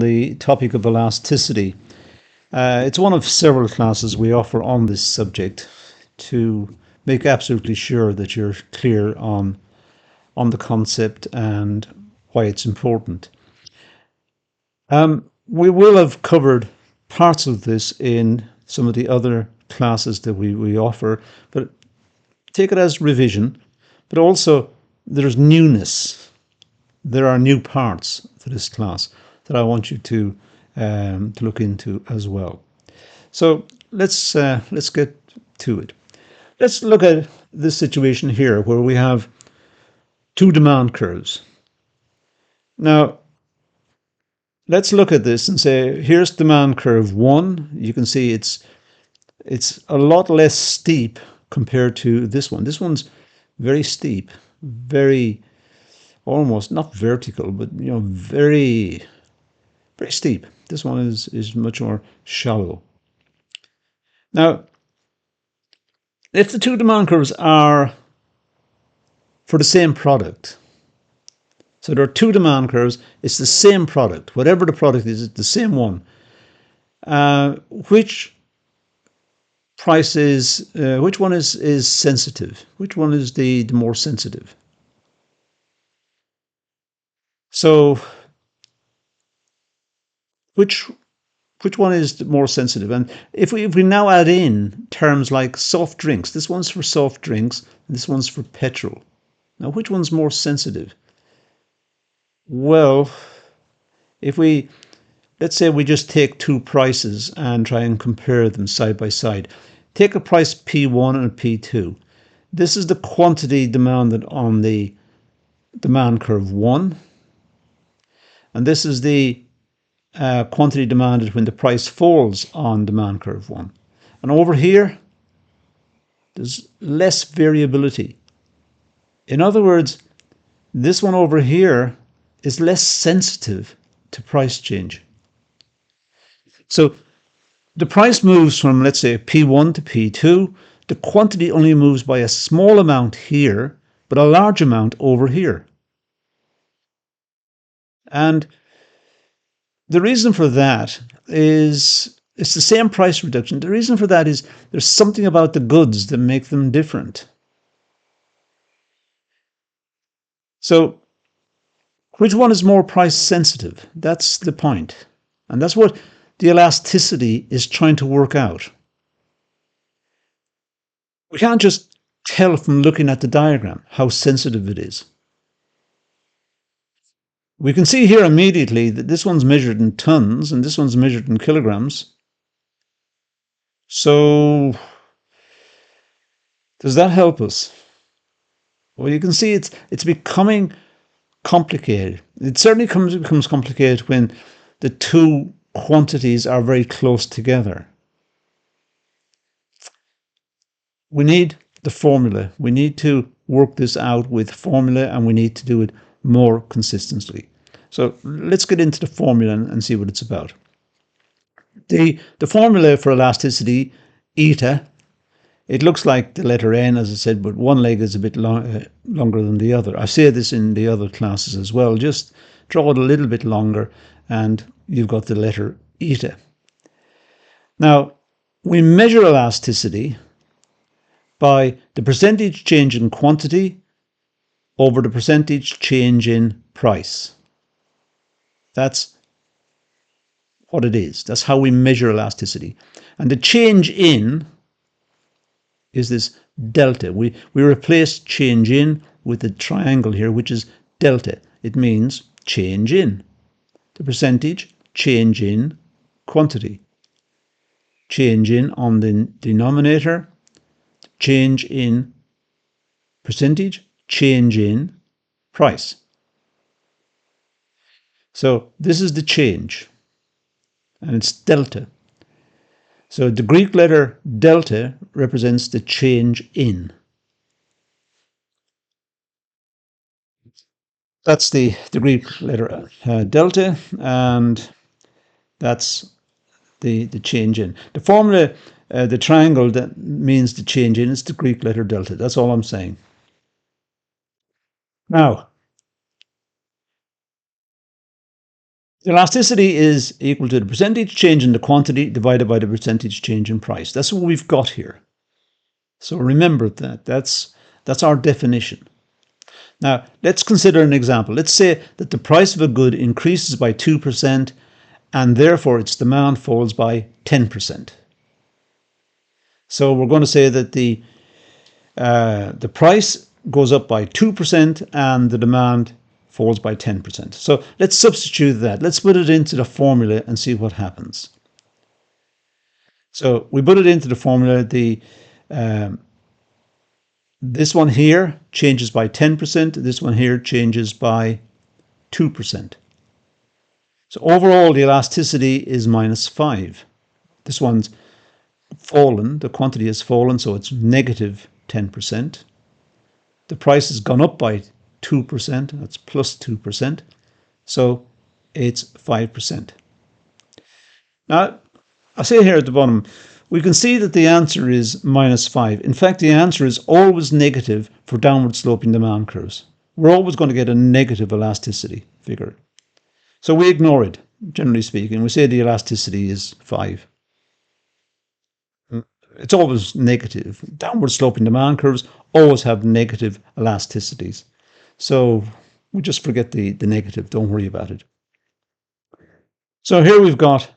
the topic of elasticity. It's one of several classes we offer on this subject to make absolutely sure that you're clear on the concept and why it's important. We will have covered parts of this in some of the other classes that we offer, but take it as revision. But also, there's newness. There are new parts to this class that I want you to look into as well. So let's get to it. Let's look at this situation here where we have two demand curves. Now, let's look at this and say, here's demand curve 1. You can see it's a lot less steep compared to this one. This one's very steep, very almost not vertical, but very steep. This one is much more shallow. Now, if the two demand curves are for the same product, so there are two demand curves, it's the same product. Whatever the product is, it's the same one. Which price is, which one is sensitive? Which one is the more sensitive? So which one is more sensitive? And if we now add in terms like soft drinks, this one's for soft drinks, and this one's for petrol. Now, which one's more sensitive? Well, if let's say we just take two prices and try and compare them side by side. Take a price P1 and a P2. This is the quantity demanded on the demand curve 1. And this is the quantity demanded when the price falls on demand curve 1. And over here, there's less variability. In other words, this one over here is less sensitive to price change. So the price moves from, let's say, P1 to P2. The quantity only moves by a small amount here, but a large amount over here. And the reason for that is it's the same price reduction. The reason for that is there's something about the goods that make them different. So which one is more price sensitive? That's the point. And that's what the elasticity is trying to work out. We can't just tell from looking at the diagram how sensitive it is. We can see here immediately that this one's measured in tons and this one's measured in kilograms. So does that help us? Well, you can see it's becoming complicated. It certainly becomes complicated when the two quantities are very close together. We need the formula. We need to work this out with formula, and we need to do it more consistently. So let's get into the formula and see what it's about. The formula for elasticity, eta, it looks like the letter N, as I said, but one leg is a bit longer than the other. I say this in the other classes as well. Just draw it a little bit longer and you've got the letter eta. Now, we measure elasticity by the percentage change in quantity over the percentage change in price. That's what it is. That's how we measure elasticity. And the change in is this delta. We replace change in with the triangle here, which is delta. It means change in. The percentage change in quantity. Change in on the denominator. Change in percentage, change in price. So this is the change, and it's delta. So the Greek letter delta represents the change in. That's the Greek letter delta, and that's the change in. The formula, the triangle that means the change in, is the Greek letter delta. That's all I'm saying. Now, Elasticity is equal to the percentage change in the quantity divided by the percentage change in price. That's what we've got here. So remember that. That's our definition. Now, let's consider an example. Let's say that the price of a good increases by 2% and therefore its demand falls by 10%. So we're going to say that the price goes up by 2% and the demand falls by 10%. So let's substitute that. Let's put it into the formula and see what happens. So we put it into the formula. This one here changes by 10%. This one here changes by 2%. So overall, the elasticity is -5. This one's fallen. The quantity has fallen, so it's -10%. The price has gone up by 2%. That's +2%. So it's 5%. Now, I say here at the bottom, we can see that the answer is -5. In fact, the answer is always negative for downward sloping demand curves. We're always going to get a negative elasticity figure. So we ignore it, generally speaking. We say the elasticity is 5. It's always negative. Downward sloping demand curves always have negative elasticities. So we just forget the negative. Don't worry about it. So here we've got,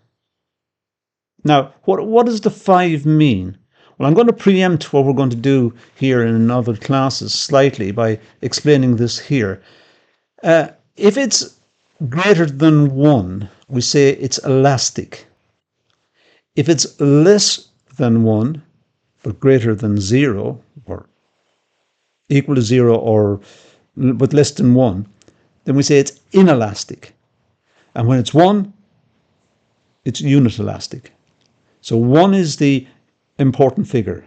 now what does the 5 mean? Well, I'm going to preempt what we're going to do here in other classes slightly by explaining this here. If it's greater than 1, we say it's elastic. If it's less than 1, but greater than 0, or equal to 0, or but less than 1, then we say it's inelastic. And when it's 1, it's unit elastic. So 1 is the important figure.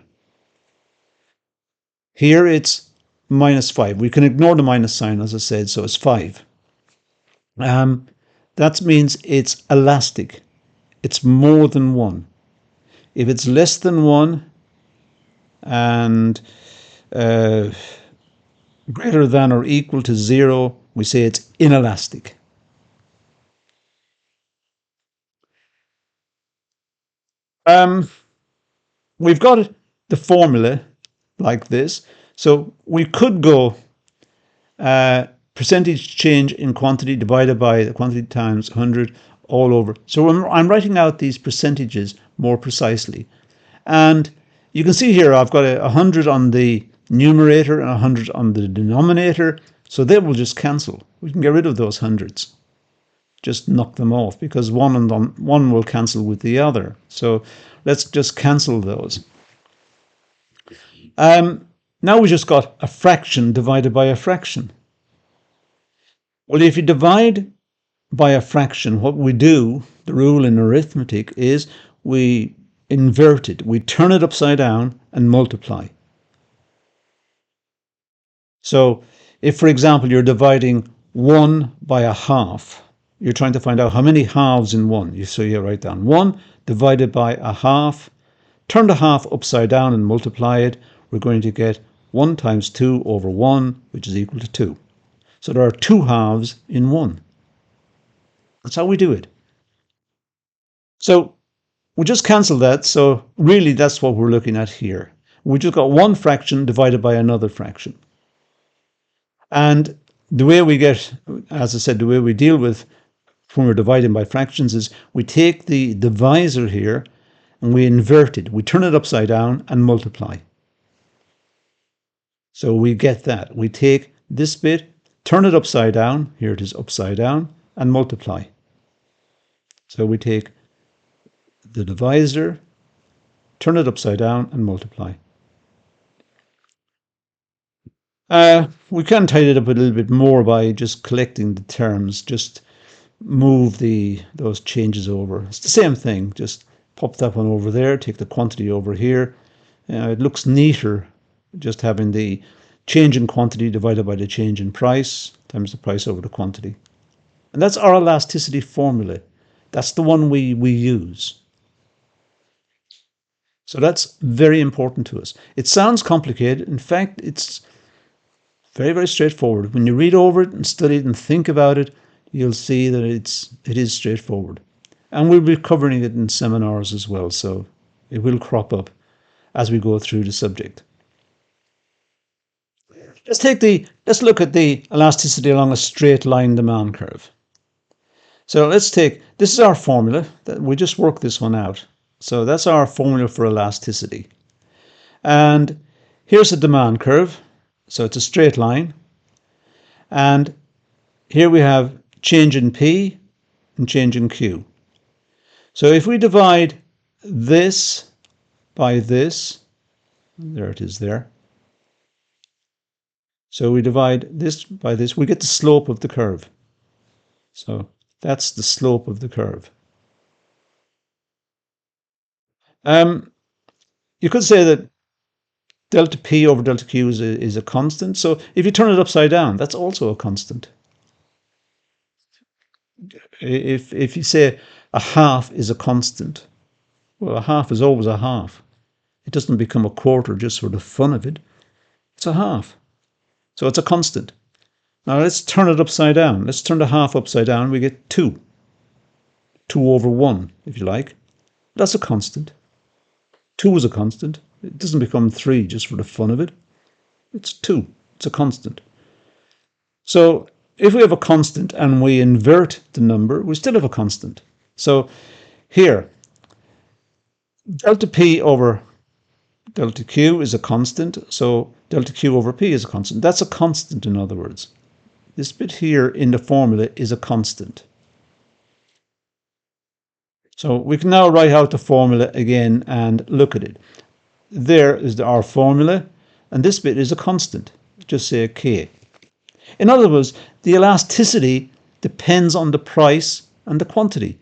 Here it's -5. We can ignore the minus sign, as I said, so it's 5. That means it's elastic. It's more than 1. If it's less than 1 and greater than or equal to 0, we say it's inelastic. We've got the formula like this. So we could go percentage change in quantity divided by the quantity times 100 all over. So I'm writing out these percentages more precisely. And you can see here I've got 100 on the numerator and 100 on the denominator. So they will just cancel. We can get rid of those hundreds. Just knock them off because one will cancel with the other. So let's just cancel those. Now we just got a fraction divided by a fraction. Well, if you divide by a fraction, what we do, the rule in arithmetic, is we invert it. We turn it upside down and multiply. So if, for example, you're dividing 1 by a half, you're trying to find out how many halves in 1. So you write down 1 divided by a half, turn the half upside down and multiply it. We're going to get 1 times 2 over 1, which is equal to 2. So there are 2 halves in 1. That's how we do it. So we just cancel that. So really that's what we're looking at here. We just got one fraction divided by another fraction. And the way we get, as I said, the way we deal with when we're dividing by fractions is we take the divisor here and we invert it. We turn it upside down and multiply. So we get that. We take this bit, turn it upside down, here it is upside down, and multiply. So we take the divisor, turn it upside down, and multiply. We can tidy it up a little bit more by just collecting the terms, just move those changes over. It's the same thing, just pop that one over there, take the quantity over here. It looks neater just having the change in quantity divided by the change in price times the price over the quantity. And that's our elasticity formula. That's the one we use. So that's very important to us. It sounds complicated. In fact, it's very, very straightforward. When you read over it and study it and think about it, you'll see that it is straightforward. And we'll be covering it in seminars as well, so it will crop up as we go through the subject. Let's look at the elasticity along a straight line demand curve. So this is our formula. We just worked this one out. So that's our formula for elasticity. And here's a demand curve. So it's a straight line. And here we have change in P and change in Q. So if we divide this by this, there it is there. So we divide this by this, we get the slope of the curve. So that's the slope of the curve. You could say that delta P over delta Q is a constant. So if you turn it upside down, that's also a constant. If you say a half is a constant, well, a half is always a half. It doesn't become a quarter just for the fun of it. It's a half. So it's a constant. Now let's turn it upside down. Let's turn the half upside down. We get 2. 2 over 1, if you like. That's a constant. 2 is a constant. It doesn't become 3 just for the fun of it. It's 2. It's a constant. So if we have a constant and we invert the number, we still have a constant. So here, delta P over delta Q is a constant. So delta Q over P is a constant. That's a constant, in other words. This bit here in the formula is a constant. So we can now write out the formula again and look at it. There is our formula, and this bit is a constant. Just say K. In other words, the elasticity depends on the price and the quantity.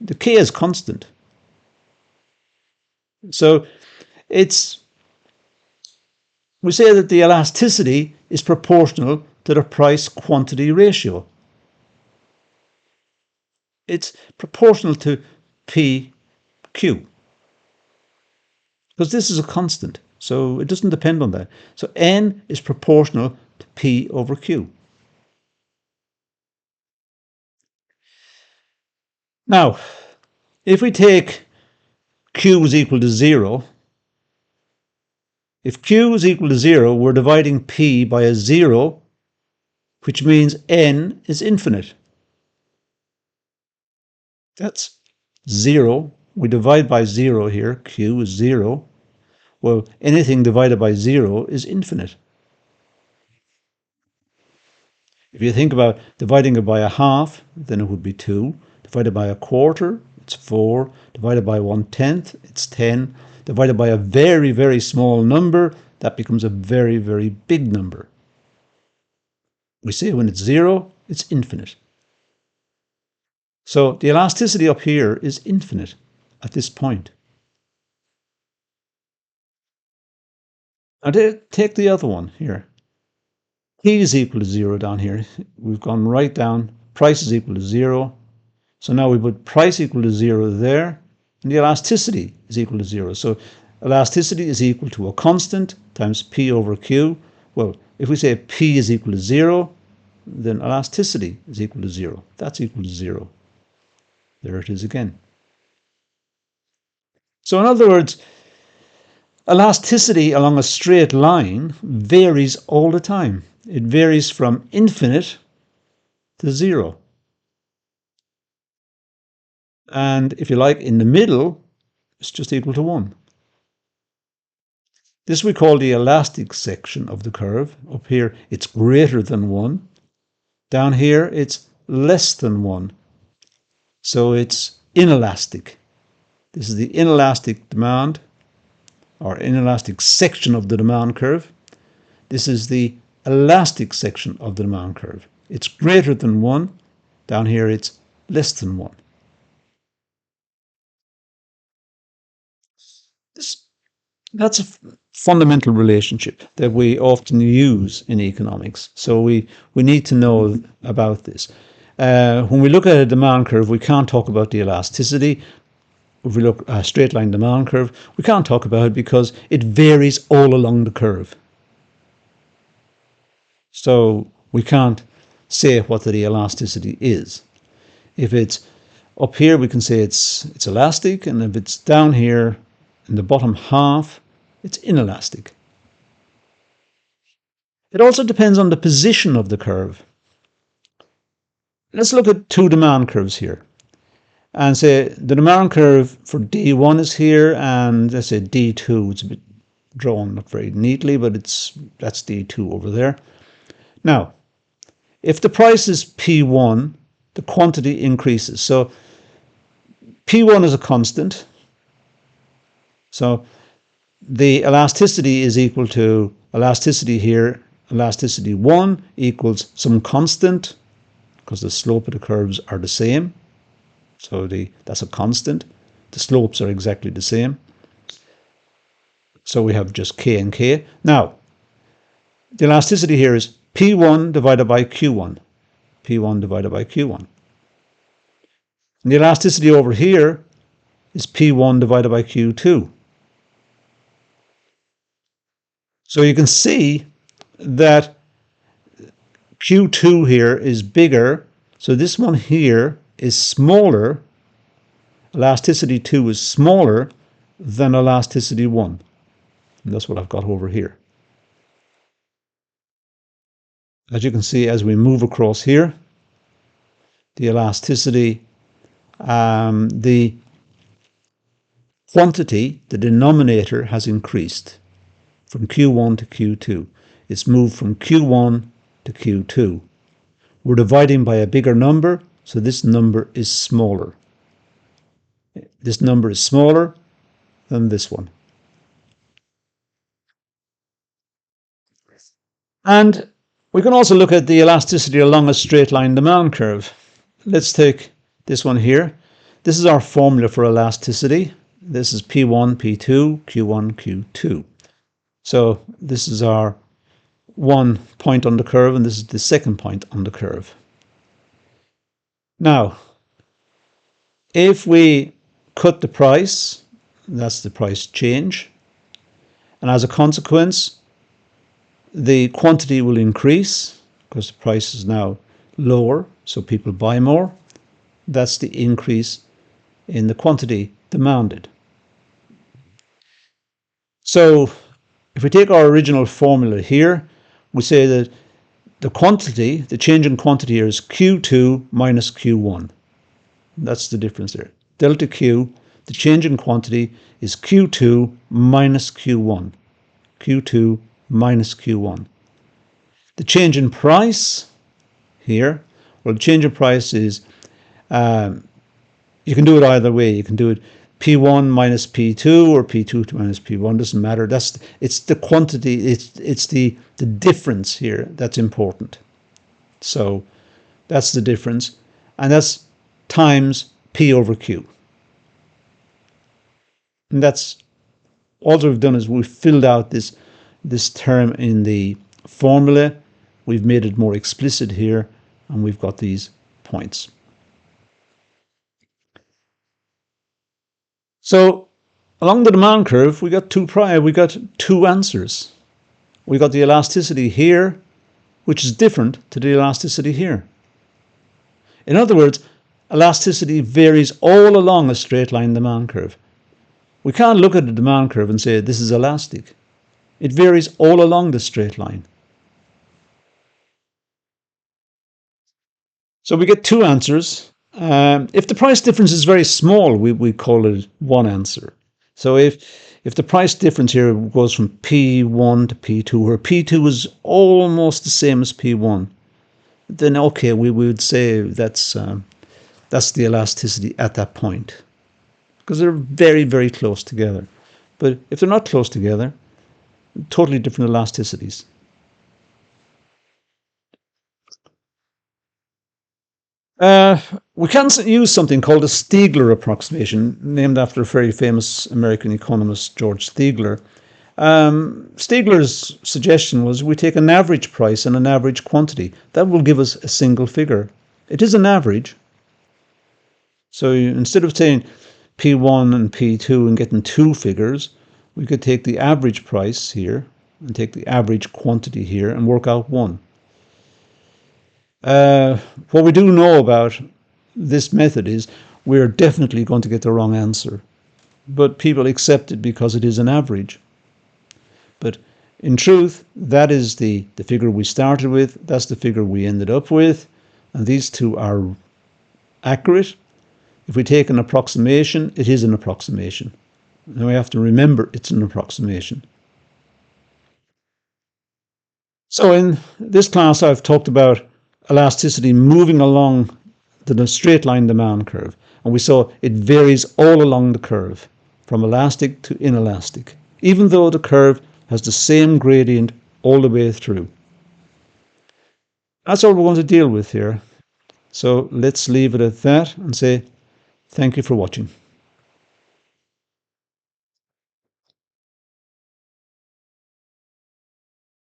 The K is constant. So we say that the elasticity is proportional to the price-quantity ratio. It's proportional to PQ. Because this is a constant, so it doesn't depend on that. So N is proportional to P over Q. Now, if we take Q is equal to 0, if Q is equal to 0, we're dividing P by a 0, which means N is infinite. That's 0. We divide by 0 here. Q is 0. Well, anything divided by 0 is infinite. If you think about dividing it by a half, then it would be 2. Divided by a quarter, it's 4. Divided by 1/10, it's 10. Divided by a very, very small number, that becomes a very, very big number. We say when it's 0, it's infinite. So the elasticity up here is infinite at this point. Now take the other one here. P is equal to 0 down here. We've gone right down. Price is equal to 0. So now we put price equal to 0 there, and the elasticity is equal to 0. So elasticity is equal to a constant times P over Q. Well, if we say P is equal to 0, then elasticity is equal to 0. That's equal to 0. There it is again. So in other words, elasticity along a straight line varies all the time. It varies from infinite to 0. And if you like, in the middle, it's just equal to 1. This we call the elastic section of the curve. Up here, it's greater than 1. Down here, it's less than 1. So it's inelastic. This is the inelastic demand, or inelastic section of the demand curve. This is the elastic section of the demand curve. It's greater than 1. Down here, it's less than 1. That's a fundamental relationship that we often use in economics. So we need to know about this. When we look at a demand curve, we can't talk about the elasticity. If we look at a straight line demand curve, we can't talk about it because it varies all along the curve. So we can't say what the elasticity is. If it's up here, we can say it's elastic, and if it's down here in the bottom half, it's inelastic. It also depends on the position of the curve. Let's look at two demand curves here and say the demand curve for D1 is here, and let's say D2. It's a bit drawn not very neatly, but that's D2 over there. Now, if the price is P1, the quantity increases. So P1 is a constant. So the elasticity is equal to elasticity here. Elasticity 1 equals some constant, because the slope of the curves are the same. So that's a constant. The slopes are exactly the same. So we have just K and K. Now, the elasticity here is P1 divided by Q1. P1 divided by Q1. And the elasticity over here is P1 divided by Q2. So you can see that Q2 here is bigger. So this one here is smaller. Elasticity 2 is smaller than elasticity 1. And that's what I've got over here. As you can see, as we move across here, the elasticity, the quantity, the denominator has increased from Q1 to Q2. It's moved from Q1 to Q2. We're dividing by a bigger number, so this number is smaller. This number is smaller than this one. And we can also look at the elasticity along a straight line demand curve. Let's take this one here. This is our formula for elasticity. This is P1, P2, Q1, Q2. So this is our one point on the curve, and this is the second point on the curve. Now, if we cut the price, that's the price change, and as a consequence, the quantity will increase because the price is now lower, so people buy more. That's the increase in the quantity demanded. So if we take our original formula here, we say that the quantity, the change in quantity here is Q2 minus Q1. That's the difference there. Delta Q, the change in quantity, is Q2 minus Q1. Q2 minus Q1. The change in price here, well, the change in price is, you can do it either way. You can do it P1 minus P2 or P2 minus P1, doesn't matter. It's the quantity, it's the difference here that's important. So that's the difference, and that's times P over Q. And that's all we've done is we've filled out this term in the formula. We've made it more explicit here, and we've got these points. So along the demand curve, we got two answers. We got the elasticity here, which is different to the elasticity here. In other words, elasticity varies all along a straight line demand curve. We can't look at the demand curve and say this is elastic. It varies all along the straight line. So we get two answers. If the price difference is very small, we call it one answer. So if the price difference here goes from P1 to P2, where P2 is almost the same as P1, then okay, we would say that's the elasticity at that point, because they're very, very close together. But if they're not close together, totally different elasticities. We can use something called a Stigler approximation, named after a very famous American economist, George Stigler. Stigler's suggestion was we take an average price and an average quantity. That will give us a single figure. It is an average. So instead of saying P1 and P2 and getting two figures, we could take the average price here and take the average quantity here and work out one. Uh, what we do know about this method is we're definitely going to get the wrong answer, but people accept it because it is an average. But in truth, that is the figure we started with, that's the figure we ended up with, and these two are accurate. If we take an approximation, it is an approximation. Now we have to remember it's an approximation. So in this class, I've talked about elasticity moving along the straight line demand curve. And we saw it varies all along the curve, from elastic to inelastic, even though the curve has the same gradient all the way through. That's all we're going to deal with here. So let's leave it at that and say thank you for watching.